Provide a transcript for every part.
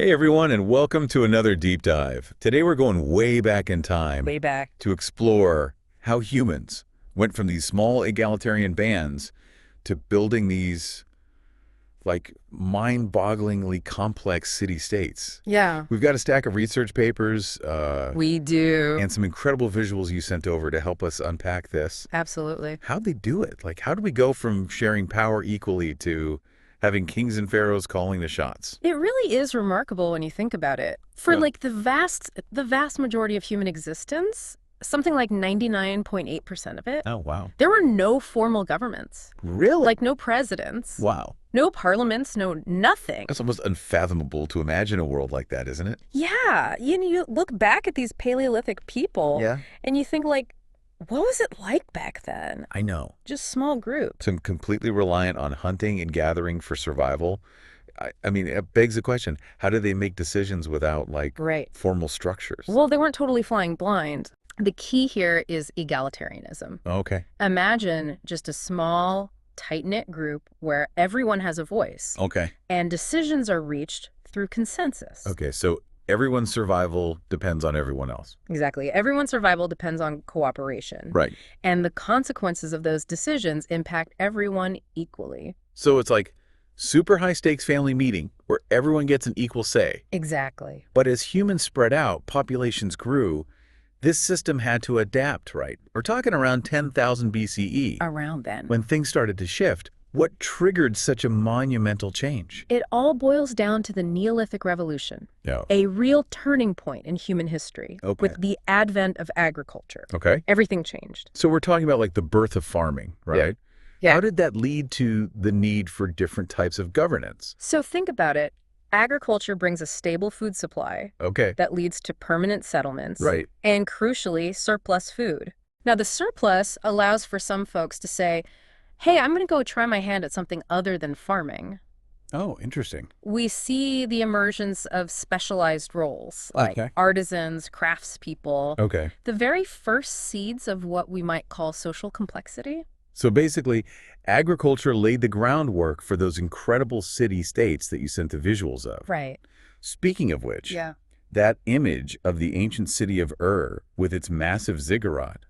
Hey everyone, and welcome to another deep dive. Today we're going way back in time Way back. to explore how humans went from these small egalitarian bands to building these like mind-bogglingly complex city-states. Yeah, We've got a stack of research papers we do. and some incredible visuals you sent over to help us unpack this. Absolutely. How'd they do it? Like, how do we go from sharing power equally to having kings and pharaohs calling the shots? It really is remarkable when you think about it. For Yeah. like the vast majority of human existence, something like 99.8% of it, Oh, wow. there were no formal governments. Really? Like no presidents, Wow. no parliaments, no nothing. That's almost unfathomable to imagine a world like that, isn't it? Yeah, you look back at these Paleolithic people Yeah. and you think like, what was it like back then? I know. Just small groups. So completely reliant on hunting and gathering for survival. I mean, it begs the question, how do they make decisions without, like, Right. formal structures? Well, they weren't totally flying blind. The key here is egalitarianism. Okay. Imagine just a small, tight-knit group where everyone has a voice Okay. and decisions are reached through consensus. Okay, so everyone's survival depends on everyone else. Exactly. Everyone's survival depends on cooperation. Right. And the consequences of those decisions impact everyone equally. So it's like super high-stakes family meeting where everyone gets an equal say. Exactly. But as humans spread out, populations grew, this system had to adapt, right? We're talking around 10,000 BCE. Around then. When things started to shift, what triggered such a monumental change? It all boils down to the Neolithic Revolution, Yeah. a real turning point in human history. Okay. With the advent of agriculture. Okay. Everything changed. So we're talking about like the birth of farming, right? Yeah. How did that lead to the need for different types of governance? So think about it. Agriculture brings a stable food supply Okay. that leads to permanent settlements Right. and, crucially, surplus food. Now, the surplus allows for some folks to say, hey, I'm going to go try my hand at something other than farming. Oh, interesting. We see the emergence of specialized roles like Okay. artisans, craftspeople, Okay. the very first seeds of what we might call social complexity. So basically, agriculture laid the groundwork for those incredible city-states that you sent the visuals of. Right. Speaking of which, Yeah. that image of the ancient city of Ur with its massive ziggurat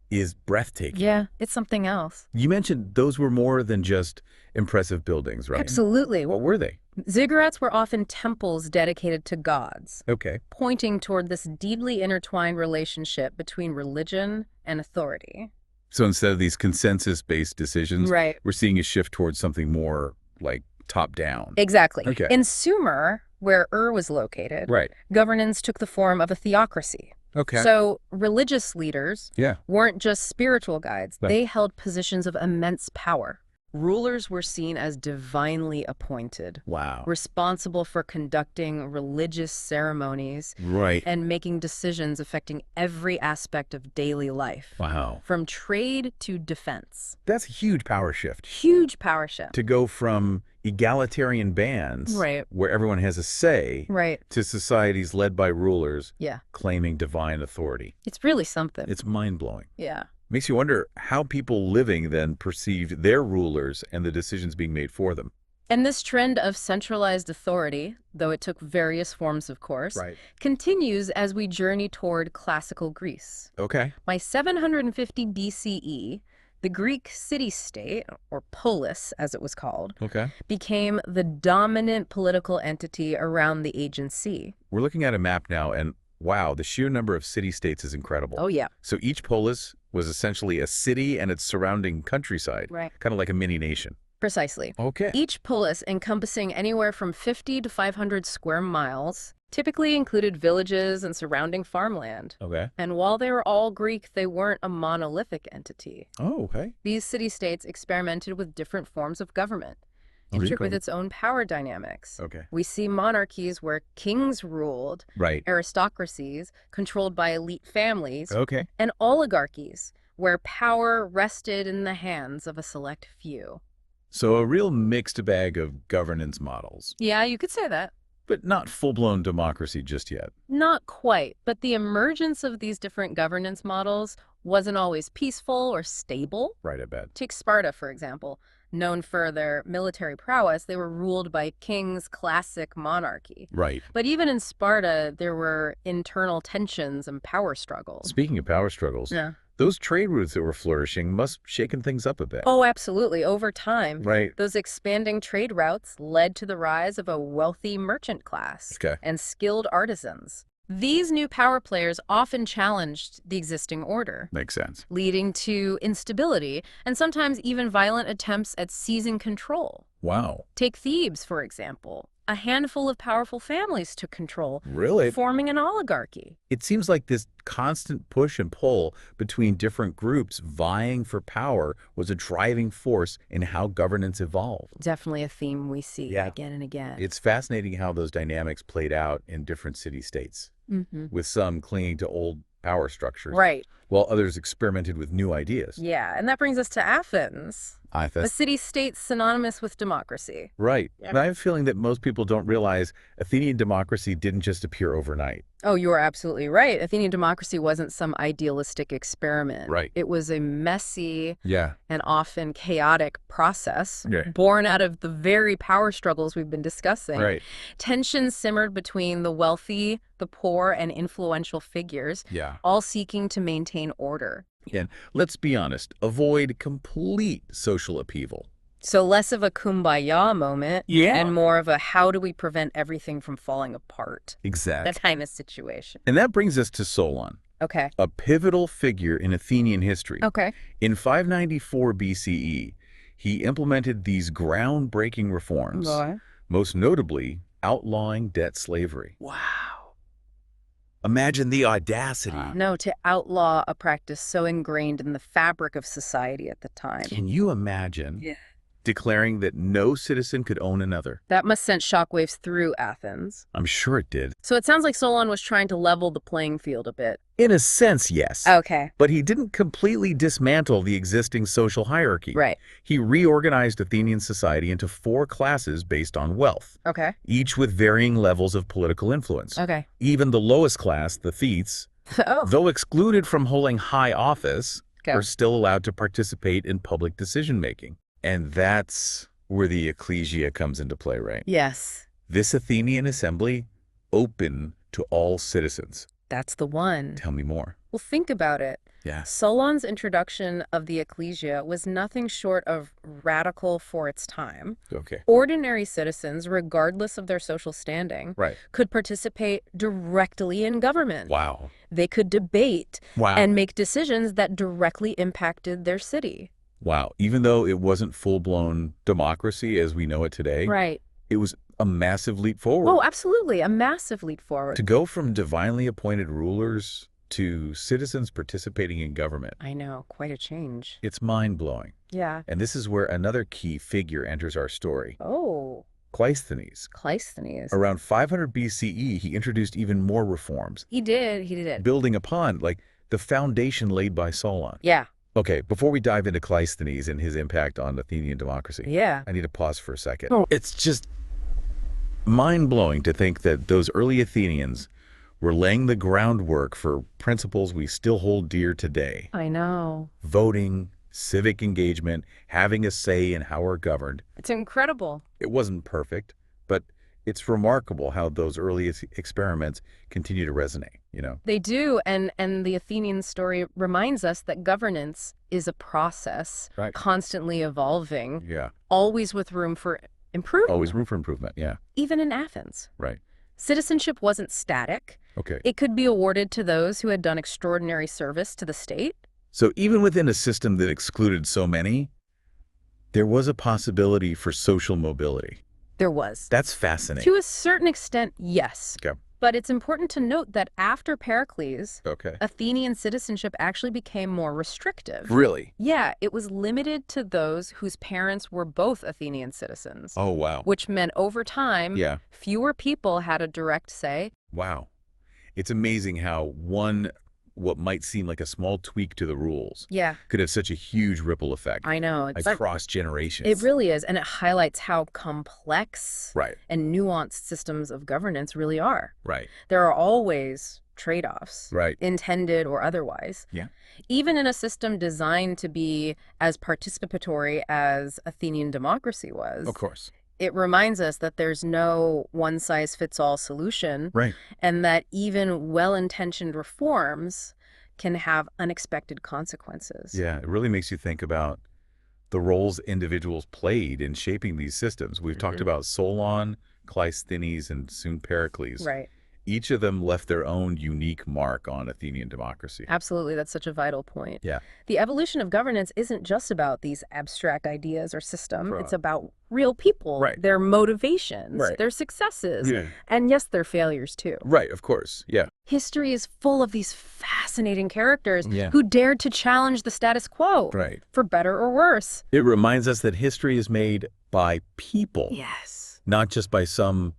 is breathtaking. Yeah, it's something else. You mentioned those were more than just impressive buildings, right? Absolutely. What were they? Ziggurats were often temples dedicated to gods, Okay. pointing toward this deeply intertwined relationship between religion and authority. So instead of these consensus-based decisions, Right. we're seeing a shift towards something more like top-down. Exactly. Okay. In Sumer, where Ur was located, Right. governance took the form of a theocracy. Okay. So religious leaders Yeah. weren't just spiritual guides. Right. They held positions of immense power. Rulers were seen as divinely appointed, Wow. responsible for conducting religious ceremonies Right. and making decisions affecting every aspect of daily life, Wow. from trade to defense. That's a huge power shift. Huge power shift. To go from egalitarian bands, Right. where everyone has a say, Right. to societies led by rulers Yeah. claiming divine authority. It's really something. It's mind-blowing. Yeah. Makes you wonder how people living then perceived their rulers and the decisions being made for them. And this trend of centralized authority, though it took various forms, of course, Right. continues as we journey toward classical Greece. Okay. By 750 BCE, the Greek city-state, or polis as it was called, Okay. became the dominant political entity around the Aegean Sea. We're looking at a map now, and wow, the sheer number of city-states is incredible. Oh, yeah. So each polis was essentially a city and its surrounding countryside, Right. kind of like a mini nation. Precisely. Okay. Each polis, encompassing anywhere from 50 to 500 square miles, typically included villages and surrounding farmland. Okay. And while they were all Greek, they weren't a monolithic entity. Oh, okay. These city-states experimented with different forms of government, each with its own power dynamics. Okay. We see monarchies where kings ruled, Right. aristocracies controlled by elite families, Okay. and oligarchies where power rested in the hands of a select few. So a real mixed bag of governance models, Yeah, you could say that. but not full-blown democracy just yet. Not quite, but the emergence of these different governance models wasn't always peaceful or stable. Right, I bet. Take Sparta, for example. Known for their military prowess, they were ruled by kings, classic monarchy. Right. But even in Sparta, there were internal tensions and power struggles. Speaking of power struggles, Yeah. those trade routes that were flourishing must have shaken things up a bit. Oh, absolutely. Over time, Right. those expanding trade routes led to the rise of a wealthy merchant class Okay. and skilled artisans. These new power players often challenged the existing order, Makes sense. leading to instability and sometimes even violent attempts at seizing control. Wow. Take Thebes, for example. A handful of powerful families took control, Really? forming an oligarchy. It seems like this constant push and pull between different groups vying for power was a driving force in how governance evolved. Definitely a theme we see Yeah. again and again. It's fascinating how those dynamics played out in different city-states, Mm-hmm. with some clinging to old power structures, Right. while others experimented with new ideas. Yeah, and that brings us to Athens, a Athens. city-state synonymous with democracy. Right. Yeah. And I have a feeling that most people don't realize Athenian democracy didn't just appear overnight. Oh, you are absolutely right. Athenian democracy wasn't some idealistic experiment. Right. It was a messy Yeah. and often chaotic process Yeah. born out of the very power struggles we've been discussing. Right. Tensions simmered between the wealthy, the poor, and influential figures, Yeah. all seeking to maintain order. And let's be honest, avoid complete social upheaval. So less of a kumbaya moment Yeah. and more of a how do we prevent everything from falling apart? Exactly. That kind of situation. And that brings us to Solon, Okay. a pivotal figure in Athenian history. Okay. In 594 BCE, he implemented these groundbreaking reforms, most notably outlawing debt slavery. Wow. Imagine the audacity. No, to outlaw a practice so ingrained in the fabric of society at the time. Can you imagine declaring that no citizen could own another? That must send shockwaves through Athens. I'm sure it did. So it sounds like Solon was trying to level the playing field a bit. In a sense, yes. Okay. But he didn't completely dismantle the existing social hierarchy. Right. He reorganized Athenian society into 4 classes based on wealth, Okay. each with varying levels of political influence. Okay. Even the lowest class, the thetes, Oh. though excluded from holding high office, Okay. are still allowed to participate in public decision-making. And that's where the ecclesia comes into play, right? Yes. This Athenian assembly, open to all citizens. That's the one. Tell me more. Well, think about it. Yeah. Solon's introduction of the ecclesia was nothing short of radical for its time. Okay. Ordinary citizens, regardless of their social standing, Right. could participate directly in government. Wow. They could debate Wow. and make decisions that directly impacted their city. Wow. Even though it wasn't full-blown democracy as we know it today, Right. it was a massive leap forward. Oh, absolutely. A massive leap forward. To go from divinely appointed rulers to citizens participating in government, I know. Quite a change. it's mind-blowing. Yeah. And this is where another key figure enters our story. Oh, Cleisthenes. Cleisthenes. Around 500 BCE, he introduced even more reforms, He did. building upon, like, the foundation laid by Solon. Yeah. Okay, before we dive into Cleisthenes and his impact on Athenian democracy, Yeah. I need to pause for a second. Oh. It's just mind-blowing to think that those early Athenians were laying the groundwork for principles we still hold dear today. I know. Voting, civic engagement, having a say in how we're governed. It's incredible. It wasn't perfect, but it's remarkable how those early experiments continue to resonate, you know? They do, and the Athenian story reminds us that governance is a process, Right. constantly evolving, Yeah. always with room for improvement. Always room for improvement, yeah. Even in Athens. Right. Citizenship wasn't static. Okay. It could be awarded to those who had done extraordinary service to the state. So even within a system that excluded so many, there was a possibility for social mobility. There was. That's fascinating. To a certain extent, yes. Okay. But it's important to note that after Pericles, Okay. Athenian citizenship actually became more restrictive. Really? Yeah, it was limited to those whose parents were both Athenian citizens, Oh, wow. which meant over time, Yeah. fewer people had a direct say. Wow. It's amazing how what might seem like a small tweak to the rules Yeah, could have such a huge ripple effect I know. It's like, across generations. it really is, and it highlights how complex Right. and nuanced systems of governance really are. Right. There are always trade-offs, Right. intended or otherwise. Yeah. Even in a system designed to be as participatory as Athenian democracy Of was, course. it reminds us that there's no one-size-fits-all solution, Right. and that even well-intentioned reforms can have unexpected consequences. Yeah, it really makes you think about the roles individuals played in shaping these systems. We've talked Mhm. about Solon, Cleisthenes, and soon Pericles. Right. Each of them left their own unique mark on Athenian democracy. Absolutely, that's such a vital point. Yeah. The evolution of governance isn't just about these abstract ideas or system. Right. It's about real people, Right. their motivations, Right. their successes, Yeah. and yes, their failures too. Right, of course. Yeah. History is full of these fascinating characters Yeah. who dared to challenge the status quo, Right. for better or worse. It reminds us that history is made by people, Yes. not just by some,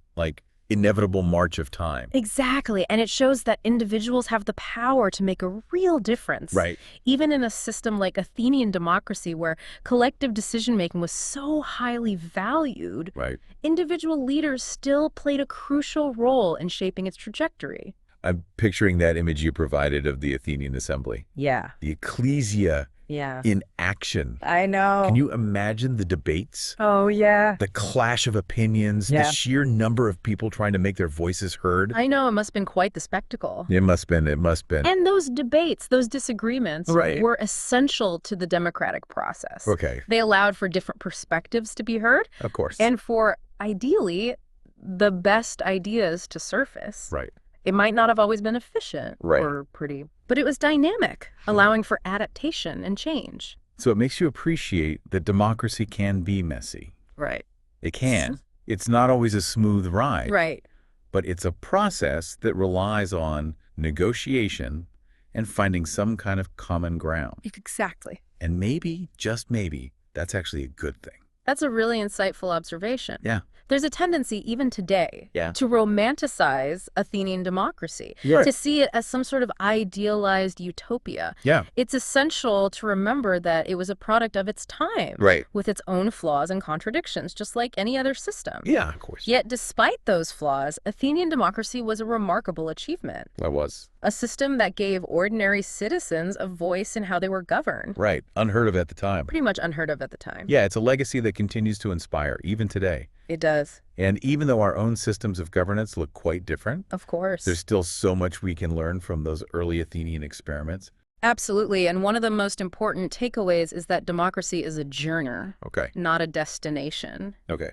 inevitable march of time. Exactly, and it shows that individuals have the power to make a real difference. Right. Even in a system like Athenian democracy, where collective decision-making was so highly valued, Right. individual leaders still played a crucial role in shaping its trajectory. I'm picturing that image you provided of the Athenian assembly. Yeah. The ecclesia Yeah. in action. I know. Can you imagine the debates? Oh, yeah. The clash of opinions, Yeah. the sheer number of people trying to make their voices heard? I know, it must have been quite the spectacle. It must have been. It must have been. And those debates, those disagreements, Right. were essential to the democratic process. Okay, They allowed for different perspectives to be heard, of course. and for, ideally, the best ideas to surface. Right. It might not have always been efficient Right. or pretty, but it was dynamic, allowing for adaptation and change. So it makes you appreciate that democracy can be messy. Right. It can. It's not always a smooth ride. Right. But it's a process that relies on negotiation and finding some kind of common ground. Exactly. And maybe, just maybe, that's actually a good thing. That's a really insightful observation. Yeah. There's a tendency, even today, Yeah. to romanticize Athenian democracy, Right. to see it as some sort of idealized utopia. Yeah. It's essential to remember that it was a product of its time, Right. with its own flaws and contradictions, just like any other system. Yeah, of course. Yet, despite those flaws, Athenian democracy was a remarkable achievement. That was. A system that gave ordinary citizens a voice in how they were governed. Right. Unheard of at the time. Pretty much unheard of at the time. Yeah, it's a legacy that continues to inspire, even today. It does. And even though our own systems of governance look quite different, Of course. there's still so much we can learn from those early Athenian experiments. Absolutely. And one of the most important takeaways is that democracy is a journey, Okay. not a destination. Okay.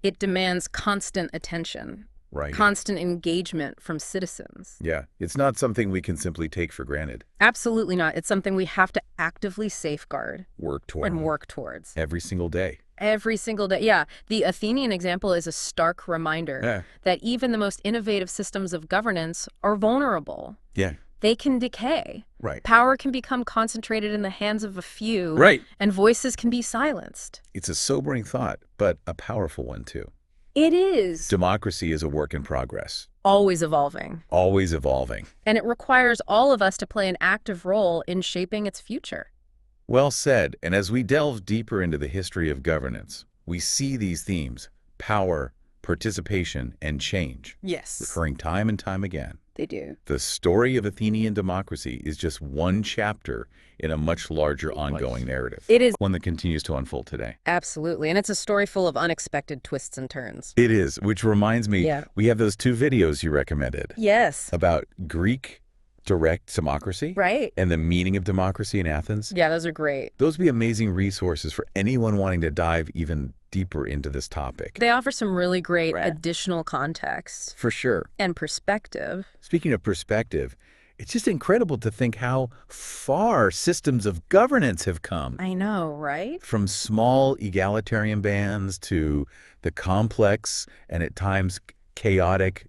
It demands constant attention, Right. constant engagement from citizens. Yeah. It's not something we can simply take for granted. Absolutely not. It's something we have to actively safeguard Work toward. and work towards. Every single day. Every single day. Yeah. The Athenian example is a stark reminder Yeah. that even the most innovative systems of governance are vulnerable. Yeah. They can decay. Right. Power can become concentrated in the hands of a few. Right. And voices can be silenced. It's a sobering thought, but a powerful one too. It is Democracy is a work in progress, always evolving, always evolving. and it requires all of us to play an active role in shaping its future. Well said. And as we delve deeper into the history of governance, we see these themes: power, participation, and change, Yes, recurring time and time again. they do. The story of Athenian democracy is just one chapter in a much larger ongoing narrative. It is. One that continues to unfold today. Absolutely, and it's a story full of unexpected twists and turns. It is, which reminds me, Yeah. we have those 2 videos you recommended Yes. about Greek direct democracy Right. and the meaning of democracy in Athens. Yeah, those are great. Those would be amazing resources for anyone wanting to dive even deeper into this topic. They offer some really great Right. additional context For sure. and perspective. Speaking of perspective, it's just incredible to think how far systems of governance have come. I know, right? From small egalitarian bands to the complex and at times chaotic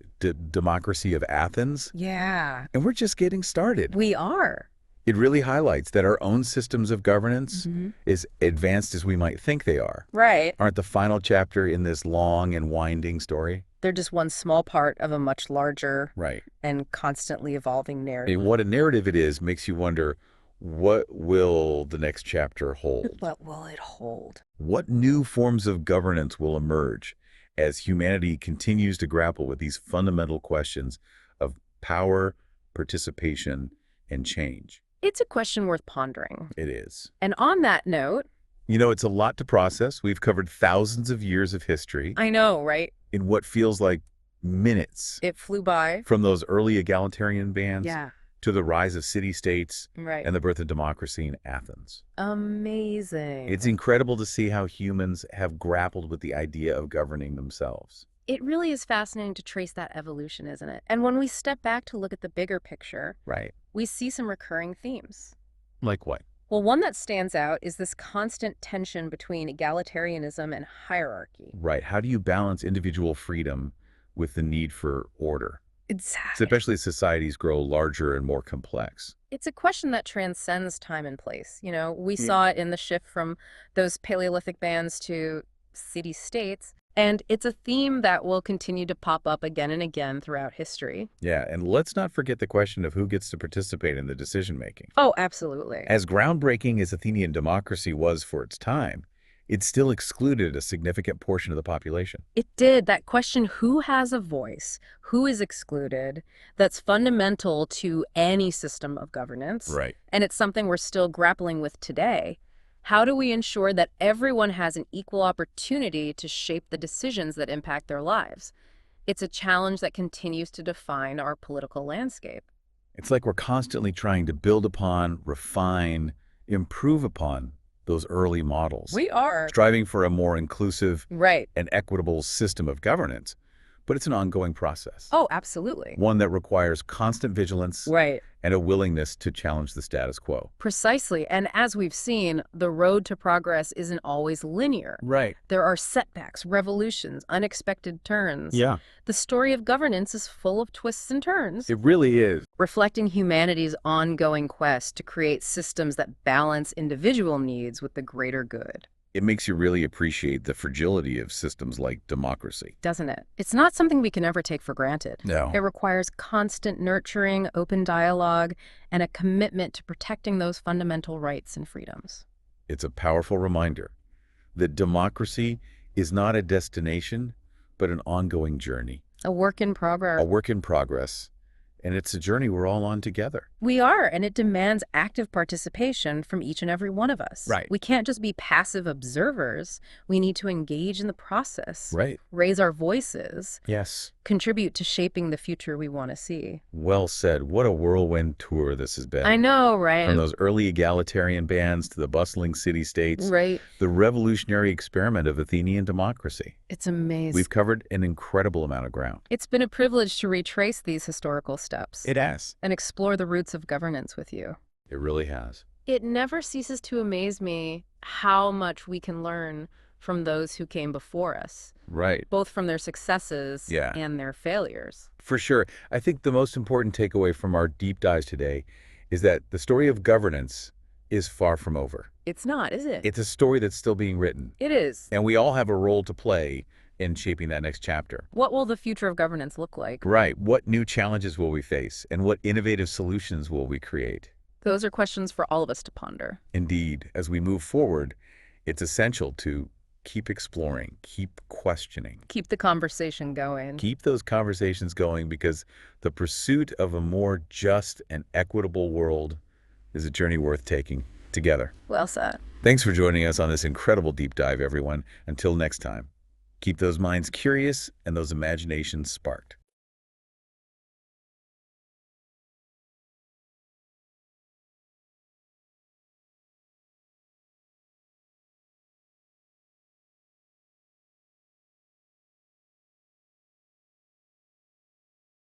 democracy of Athens. Yeah, And we're just getting started. we are. It really highlights that our own systems of governance, as advanced as we might think they are, Right. aren't the final chapter in this long and winding story. They're just one small part of a much larger Right. and constantly evolving narrative. And what a narrative it is makes you wonder, what will the next chapter hold? What will it hold? What new forms of governance will emerge as humanity continues to grapple with these fundamental questions of power, participation, and change. It's a question worth pondering. It is. And on that note, You know, it's a lot to process. We've covered thousands of years of history I know, right? in what feels like minutes, It flew by. from those early egalitarian bands Yeah, to the rise of city-states right. and the birth of democracy in Athens. Amazing. It's incredible to see how humans have grappled with the idea of governing themselves. It really is fascinating to trace that evolution, isn't it? And when we step back to look at the bigger picture, Right. we see some recurring themes. Like what? Well, one that stands out is this constant tension between egalitarianism and hierarchy. Right. How do you balance individual freedom with the need for order, Exactly. especially as societies grow larger and more complex? It's a question that transcends time and place. We Yeah. saw it in the shift from those Paleolithic bands to city-states, and it's a theme that will continue to pop up again and again throughout history. Yeah, and let's not forget the question of who gets to participate in the decision-making. Oh, absolutely. As groundbreaking as Athenian democracy was for its time, it still excluded a significant portion of the population. It did. That question, who has a voice, who is excluded, that's fundamental to any system of governance. Right. And it's something we're still grappling with today. How do we ensure that everyone has an equal opportunity to shape the decisions that impact their lives? It's a challenge that continues to define our political landscape. It's like we're constantly trying to build upon, refine, improve upon those early models, We are. striving for a more inclusive Right. and equitable system of governance. But it's an ongoing process, Oh, absolutely. one that requires constant vigilance Right. and a willingness to challenge the status quo. Precisely. And as we've seen, the road to progress isn't always linear. Right. There are setbacks, revolutions, unexpected turns. Yeah, The story of governance is full of twists and turns, it really is. reflecting humanity's ongoing quest to create systems that balance individual needs with the greater good, It makes you really appreciate the fragility of systems like democracy. doesn't it? It's not something we can ever take for granted. No. It requires constant nurturing, open dialogue, and a commitment to protecting those fundamental rights and freedoms. It's a powerful reminder that democracy is not a destination, but an ongoing journey, A work in a progress. work in progress, and it's a journey we're all on together. We are, and it demands active participation from each and every one of us. Right. We can't just be passive observers. We need to engage in the process, Right. raise our voices, Yes. contribute to shaping the future we want to see. Well said. What a whirlwind tour this has been. I know, right? From those early egalitarian bands to the bustling city-states, Right. the revolutionary experiment of Athenian democracy. It's amazing. We've covered an incredible amount of ground. It's been a privilege to retrace these historical steps It has. and explore the roots of governance with you. It really has. It never ceases to amaze me how much we can learn from those who came before us, Right. both from their successes Yeah. and their failures. For sure. I think the most important takeaway from our deep dives today is that the story of governance is far from over. It's not, is it? It's a story that's still being written, It is. and we all have a role to play in shaping that next chapter. What will the future of governance look like? Right. What new challenges will we face, and what innovative solutions will we create? Those are questions for all of us to ponder. Indeed, as we move forward, it's essential to keep exploring, keep questioning, Keep the conversation going. keep those conversations going, because the pursuit of a more just and equitable world is a journey worth taking together. Well said. Thanks for joining us on this incredible deep dive, everyone. Until next time, keep those minds curious and those imaginations sparked.